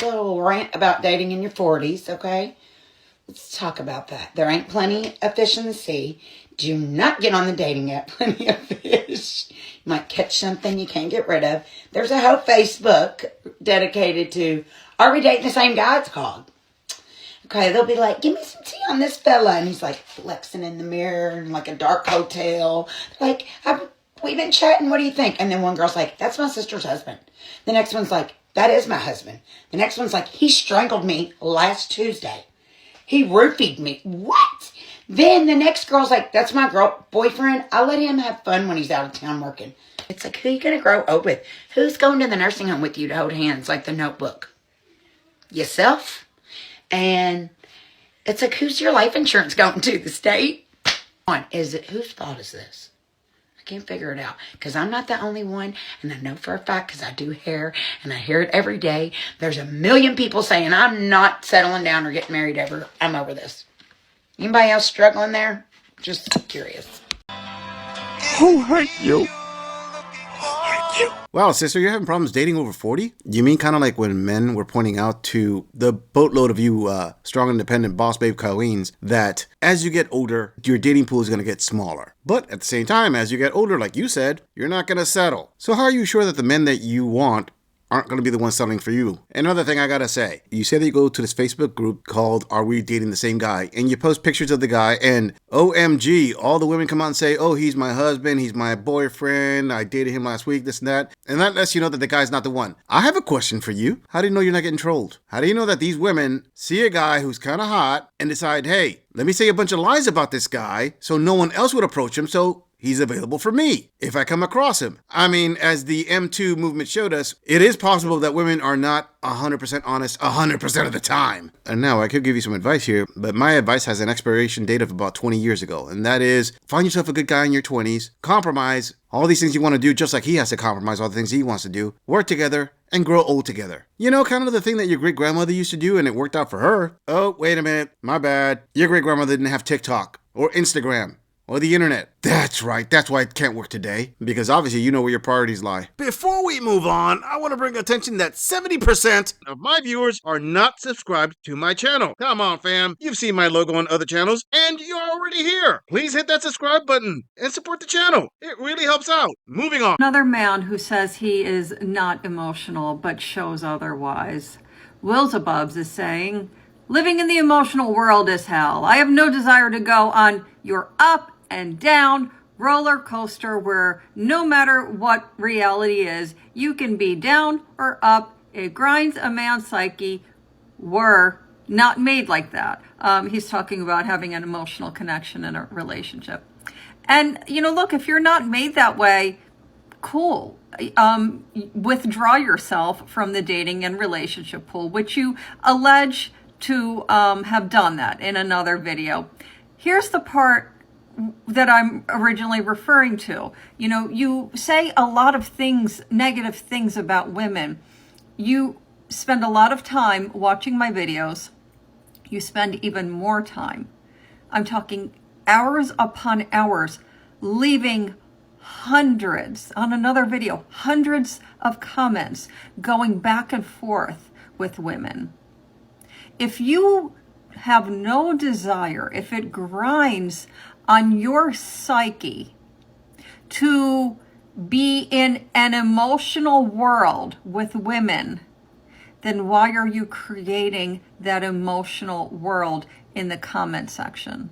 little rant about dating in your 40s, okay? Let's talk about that. There ain't plenty of fish in the sea. Do not get on the dating app, Plenty of Fish. You might catch something you can't get rid of. There's a whole Facebook dedicated to, are we dating the same guy? It's called. Okay, they'll be like, give me some tea on this fella. And he's like flexing in the mirror in like a dark hotel. Like, we've been chatting. What do you think? And then one girl's like, that's my sister's husband. The next one's like, that is my husband. The next one's like, he strangled me last Tuesday. He roofied me. What? Then the next girl's like, that's my boyfriend. I'll let him have fun when he's out of town working. It's like, who are you going to grow old with? Who's going to the nursing home with you to hold hands like the Notebook? Yourself? And it's like, who's your life insurance going to? The state? Is it, whose fault is this? I can't figure it out because I'm not the only one. And I know for a fact because I do hair and I hear it every day. There's a million people saying I'm not settling down or getting married ever. I'm over this. Anybody else struggling there? Just curious. Who hurt you? Wow, sister, you're having problems dating over 40? You mean kind of like when men were pointing out to the boatload of you strong, independent boss babe Colleens that as you get older, your dating pool is going to get smaller. But at the same time, as you get older, like you said, you're not going to settle. So how are you sure that the men that you want aren't going to be the ones settling for you? Another thing I gotta say, you say that you go to this Facebook group called Are We Dating the Same Guy? And you post pictures of the guy and OMG, all the women come out and say, oh, he's my husband, he's my boyfriend, I dated him last week, this and that. And that lets you know that the guy's not the one. I have a question for you. How do you know you're not getting trolled? How do you know that these women see a guy who's kind of hot and decide, hey, let me say a bunch of lies about this guy so no one else would approach him, so he's available for me if I come across him? I mean, as the M2 movement showed us, it is possible that women are not 100% honest 100% of the time. And now I could give you some advice here, but my advice has an expiration date of about 20 years ago. And that is, find yourself a good guy in your 20s, compromise all these things you want to do just like he has to compromise all the things he wants to do, work together, and grow old together. You know, kind of the thing that your great-grandmother used to do and it worked out for her. Oh, wait a minute, my bad. Your great-grandmother didn't have TikTok or Instagram or the internet. That's right, that's why it can't work today. Because obviously you know where your priorities lie. Before we move on, I want to bring attention that 70% of my viewers are not subscribed to my channel. Come on, fam. You've seen my logo on other channels, and you're already here. Please hit that subscribe button and support the channel. It really helps out. Moving on. Another man who says he is not emotional, but shows otherwise. Wilzabubs is saying, living in the emotional world is hell. I have no desire to go on your up and down roller coaster where no matter what reality is, you can be down or up. It grinds a man's psyche. We're not made like that. He's talking about having an emotional connection in a relationship. And, you know, look, if you're not made that way, cool. Withdraw yourself from the dating and relationship pool, which you allege to have done that in another video. Here's the part that I'm originally referring to. You know, you say a lot of things, negative things about women. You spend a lot of time watching my videos. You spend even more time, I'm talking hours upon hours, leaving hundreds, on another video, hundreds of comments going back and forth with women. If you have no desire, if it grinds on your psyche to be in an emotional world with women, then why are you creating that emotional world in the comment section?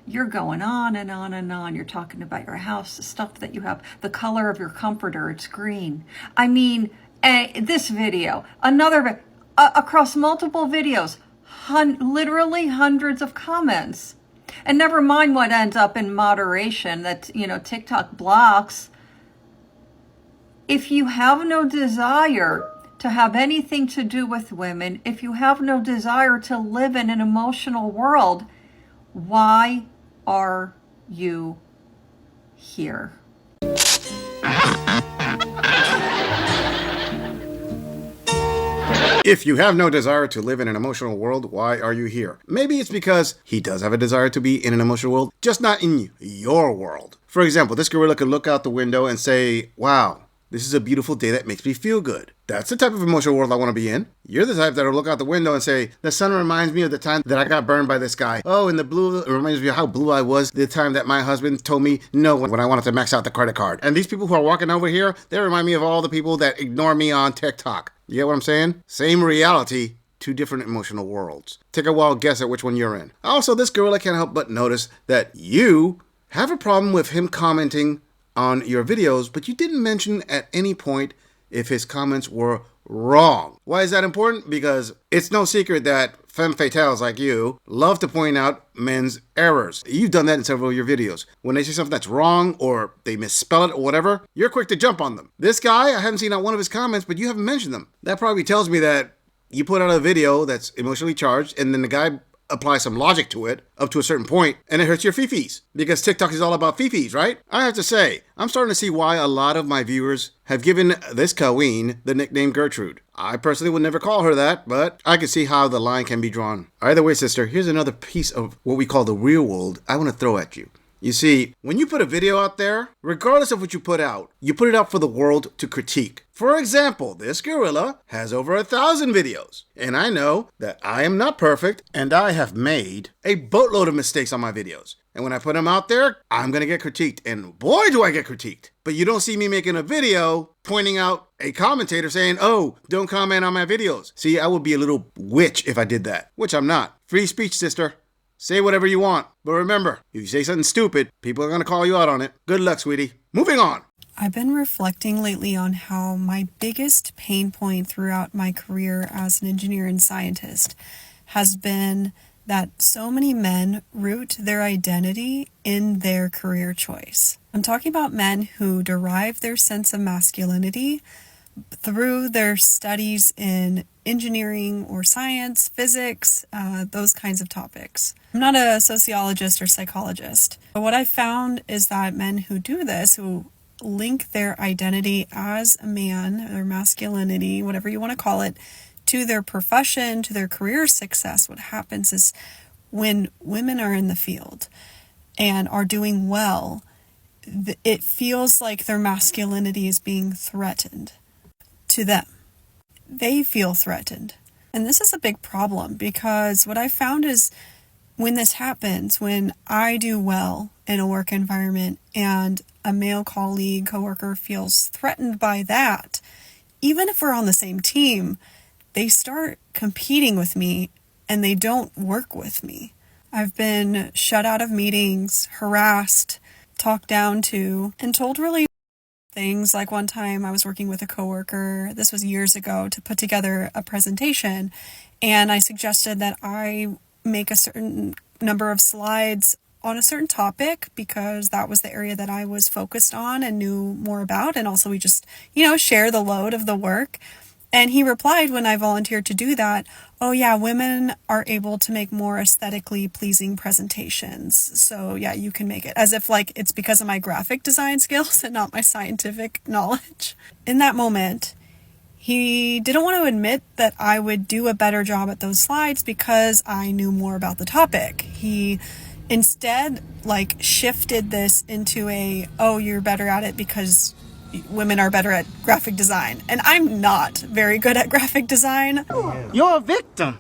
You're going on and on and on. You're talking about your house, the stuff that you have, the color of your comforter, it's green. I mean, this video, another, across multiple videos, literally hundreds of comments. And never mind what ends up in moderation that, you know, TikTok blocks. If you have no desire to have anything to do with women, if you have no desire to live in an emotional world, why are you here? If you have no desire to live in an emotional world, why are you here? Maybe it's because he does have a desire to be in an emotional world, just not in your world. For example, this gorilla could look out the window and say, wow, This is a beautiful day that makes me feel good. That's the type of emotional world I want to be in. You're the type that'll look out the window and say, the sun reminds me of the time that I got burned by this guy. Oh, and the blue reminds me of how blue I was the time that my husband told me no when I wanted to max out the credit card. And these people who are walking over here, they remind me of all the people that ignore me on TikTok. You get what I'm saying? Same reality, two different emotional worlds. Take a wild guess at which one you're in. Also, this gorilla can't help but notice that you have a problem with him commenting on your videos, but you didn't mention at any point if his comments were wrong. Why is that important? Because it's no secret that femme fatales like you love to point out men's errors. You've done that in several of your videos. When they say something that's wrong or they misspell it or whatever, you're quick to jump on them. This guy, I haven't seen out one of his comments, but you haven't mentioned them. That probably tells me that you put out a video that's emotionally charged and then the guy apply some logic to it up to a certain point, and it hurts your fifis. Because TikTok is all about fifis, right? I have to say, I'm starting to see why a lot of my viewers have given this queen the nickname Gertrude. I personally would never call her that, but I can see how the line can be drawn. Either way, sister, here's another piece of what we call the real world I want to throw at you. You see, when you put a video out there, regardless of what you put it out for the world to critique. For example, this gorilla has over 1,000 videos. And I know that I am not perfect, and I have made a boatload of mistakes on my videos. And when I put them out there, I'm going to get critiqued. And boy, do I get critiqued. But you don't see me making a video pointing out a commentator saying, oh, don't comment on my videos. See, I would be a little witch if I did that, which I'm not. Free speech, sister. Say whatever you want. But remember, if you say something stupid, people are going to call you out on it. Good luck, sweetie. Moving on. I've been reflecting lately on how my biggest pain point throughout my career as an engineer and scientist has been that so many men root their identity in their career choice. I'm talking about men who derive their sense of masculinity through their studies in engineering or science, physics, those kinds of topics. I'm not a sociologist or psychologist, but what I found is that men who do this, who link their identity as a man, their masculinity, whatever you want to call it, to their profession, to their career success, what happens is when women are in the field and are doing well, it feels like their masculinity is being threatened to them. They feel threatened. And this is a big problem because what I found is when this happens, when I do well in a work environment and a male colleague, coworker feels threatened by that, even if we're on the same team, they start competing with me and they don't work with me. I've been shut out of meetings, harassed, talked down to, and told really things. Like one time I was working with a coworker, this was years ago, to put together a presentation, and I suggested that I make a certain number of slides on a certain topic because that was the area that I was focused on and knew more about, and also we just, share the load of the work. And he replied when I volunteered to do that, oh yeah, women are able to make more aesthetically pleasing presentations. So yeah, you can make it. As if it's because of my graphic design skills and not my scientific knowledge. In that moment, he didn't want to admit that I would do a better job at those slides because I knew more about the topic. He instead shifted this into oh, you're better at it because women are better at graphic design. And I'm not very good at graphic design. You're a victim.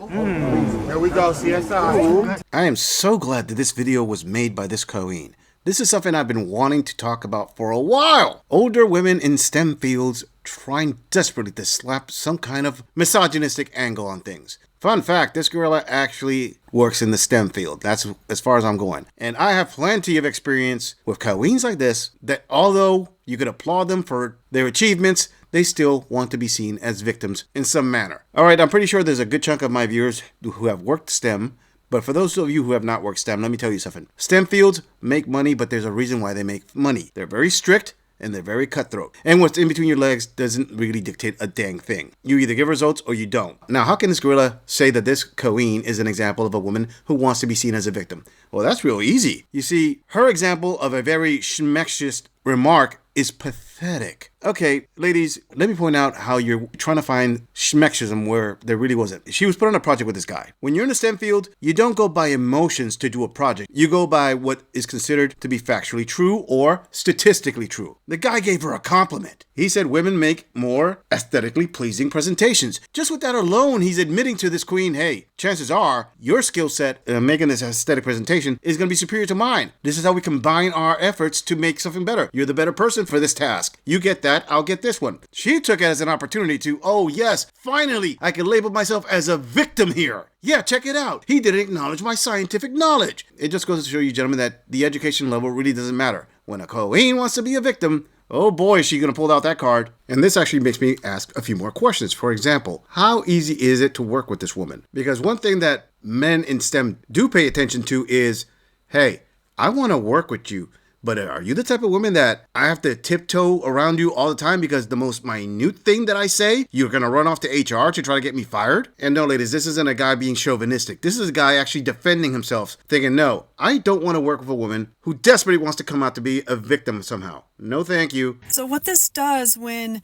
Here we go, CSI. I am so glad that this video was made by this queen. This is something I've been wanting to talk about for a while. Older women in STEM fields trying desperately to slap some kind of misogynistic angle on things. Fun fact, this gorilla actually works in the STEM field. That's as far as I'm going. And I have plenty of experience with queens like this that although you could applaud them for their achievements, they still want to be seen as victims in some manner. Alright, I'm pretty sure there's a good chunk of my viewers who have worked STEM, but for those of you who have not worked STEM, let me tell you something. STEM fields make money, but there's a reason why they make money. They're very strict, and they're very cutthroat. And what's in between your legs doesn't really dictate a dang thing. You either give results or you don't. Now, how can this gorilla say that this queen is an example of a woman who wants to be seen as a victim? Well, that's real easy. You see, her example of a very schmexist remark is pathetic. Okay, ladies, let me point out how you're trying to find schmexism where there really wasn't. She was put on a project with this guy. When you're in the STEM field, you don't go by emotions to do a project. You go by what is considered to be factually true or statistically true. The guy gave her a compliment. He said women make more aesthetically pleasing presentations. Just with that alone, he's admitting to this queen, hey, chances are your skill set making this aesthetic presentation is going to be superior to mine. This is how we combine our efforts to make something better. You're the better person for this task. You get that, I'll get this one. She took it as an opportunity to, oh yes, finally, I can label myself as a victim here. Yeah, check it out. He didn't acknowledge my scientific knowledge. It just goes to show you, gentlemen, that the education level really doesn't matter. When a queen wants to be a victim, oh boy, is she going to pull out that card. And this actually makes me ask a few more questions. For example, how easy is it to work with this woman? Because one thing that men in STEM do pay attention to is, hey, I want to work with you. But are you the type of woman that I have to tiptoe around you all the time because the most minute thing that I say, you're going to run off to HR to try to get me fired? And no, ladies, this isn't a guy being chauvinistic. This is a guy actually defending himself, thinking, no, I don't want to work with a woman who desperately wants to come out to be a victim somehow. No, thank you. So what this does when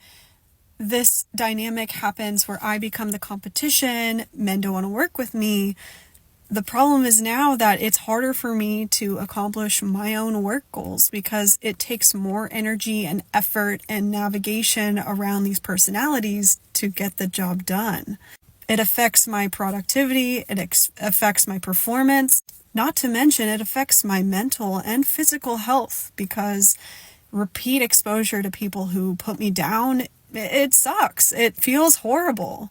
this dynamic happens where I become the competition, men don't want to work with me, the problem is now that it's harder for me to accomplish my own work goals because it takes more energy and effort and navigation around these personalities to get the job done. It affects my productivity, it affects my performance, not to mention it affects my mental and physical health because repeat exposure to people who put me down, it sucks. It feels horrible.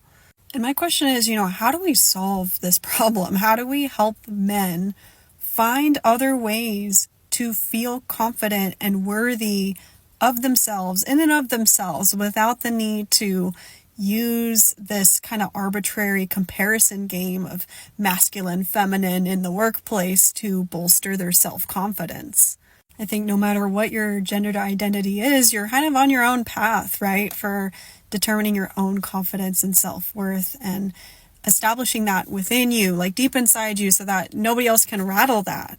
And my question is, how do we solve this problem? How do we help men find other ways to feel confident and worthy of themselves, in and of themselves, without the need to use this kind of arbitrary comparison game of masculine, feminine in the workplace to bolster their self-confidence? I think no matter what your gender identity is, you're kind of on your own path, right? For determining your own confidence and self-worth and establishing that within you, like deep inside you, so that nobody else can rattle that.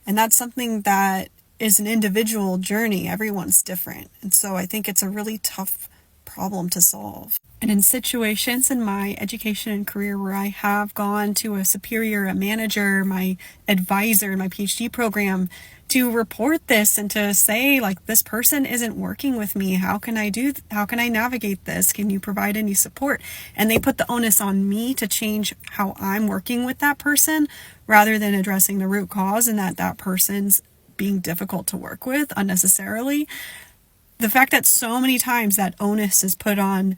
And that's something that is an individual journey. Everyone's different. And so I think it's a really tough problem to solve. And in situations in my education and career where I have gone to a superior, a manager, my advisor in my PhD program to report this and to say, like, this person isn't working with me. How can I navigate this? Can you provide any support? And they put the onus on me to change how I'm working with that person rather than addressing the root cause and that person's being difficult to work with unnecessarily. The fact that so many times that onus is put on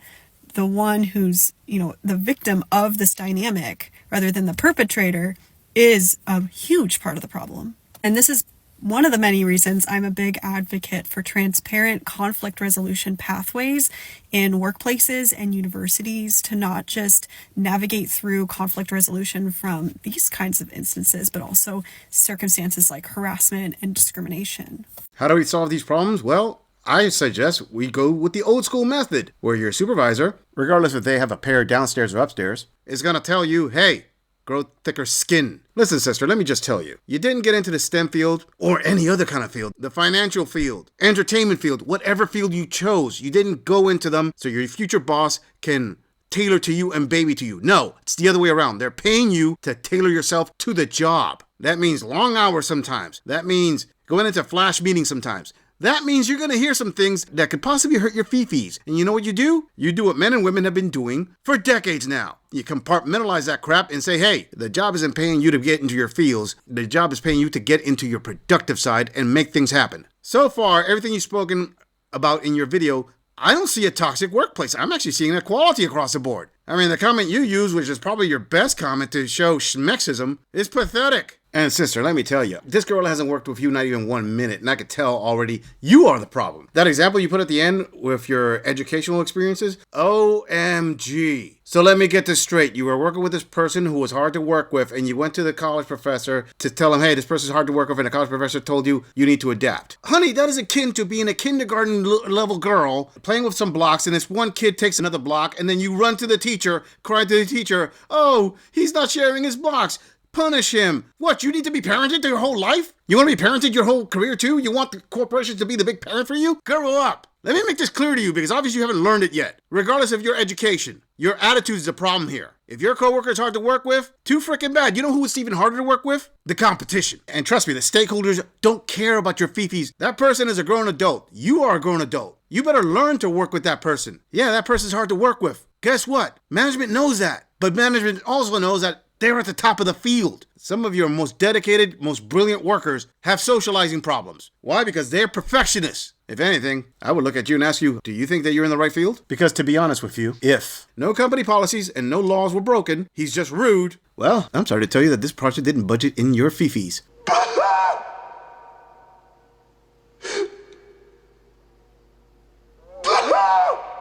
the one who's, the victim of this dynamic rather than the perpetrator is a huge part of the problem. And this is one of the many reasons I'm a big advocate for transparent conflict resolution pathways in workplaces and universities to not just navigate through conflict resolution from these kinds of instances, but also circumstances like harassment and discrimination. How do we solve these problems? Well, I suggest we go with the old school method, where your supervisor, regardless if they have a pair downstairs or upstairs, is going to tell you, hey, grow thicker skin. Listen, sister, let me just tell you. You didn't get into the STEM field or any other kind of field, the financial field, entertainment field, whatever field you chose. You didn't go into them so your future boss can tailor to you and baby to you. No, it's the other way around. They're paying you to tailor yourself to the job. That means long hours sometimes. That means going into flash meetings sometimes. That means you're going to hear some things that could possibly hurt your fifis. And you know what you do? You do what men and women have been doing for decades now. You compartmentalize that crap and say, hey, the job isn't paying you to get into your fields. The job is paying you to get into your productive side and make things happen. So far, everything you've spoken about in your video, I don't see a toxic workplace. I'm actually seeing equality across the board. I mean, the comment you use, which is probably your best comment to show schmexism, is pathetic. And sister, let me tell you, this girl hasn't worked with you not even 1 minute, and I could tell already you are the problem. That example you put at the end with your educational experiences, OMG. So let me get this straight. You were working with this person who was hard to work with, and you went to the college professor to tell him, hey, this person's hard to work with, and the college professor told you you need to adapt. Honey, that is akin to being a kindergarten level girl, playing with some blocks, and this one kid takes another block, and then you run to the teacher, cry to the teacher, oh, he's not sharing his blocks. Punish him. What, you need to be parented your whole life? You want to be parented your whole career too? You want the corporations to be the big parent for you? Grow up. Let me make this clear to you because obviously you haven't learned it yet. Regardless of your education, your attitude is the problem here. If your coworker is hard to work with, too freaking bad. You know who is even harder to work with? The competition. And trust me, the stakeholders don't care about your fifis. That person is a grown adult. You are a grown adult. You better learn to work with that person. Yeah, that person's hard to work with. Guess what? Management knows that. But management also knows that they're at the top of the field. Some of your most dedicated, most brilliant workers have socializing problems. Why? Because they're perfectionists. If anything, I would look at you and ask you, do you think that you're in the right field? Because to be honest with you, if no company policies and no laws were broken, he's just rude, well, I'm sorry to tell you that this project didn't budget in your fifis.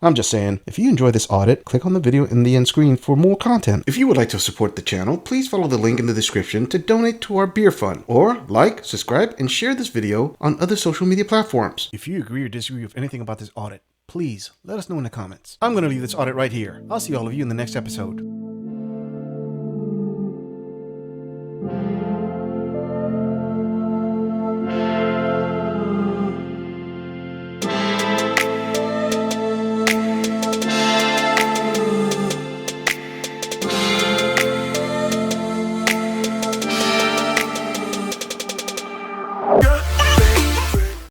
I'm just saying, if you enjoy this audit, click on the video in the end screen for more content. If you would like to support the channel, please follow the link in the description to donate to our beer fund, or like, subscribe, and share this video on other social media platforms. If you agree or disagree with anything about this audit, please let us know in the comments. I'm going to leave this audit right here. I'll see all of you in the next episode.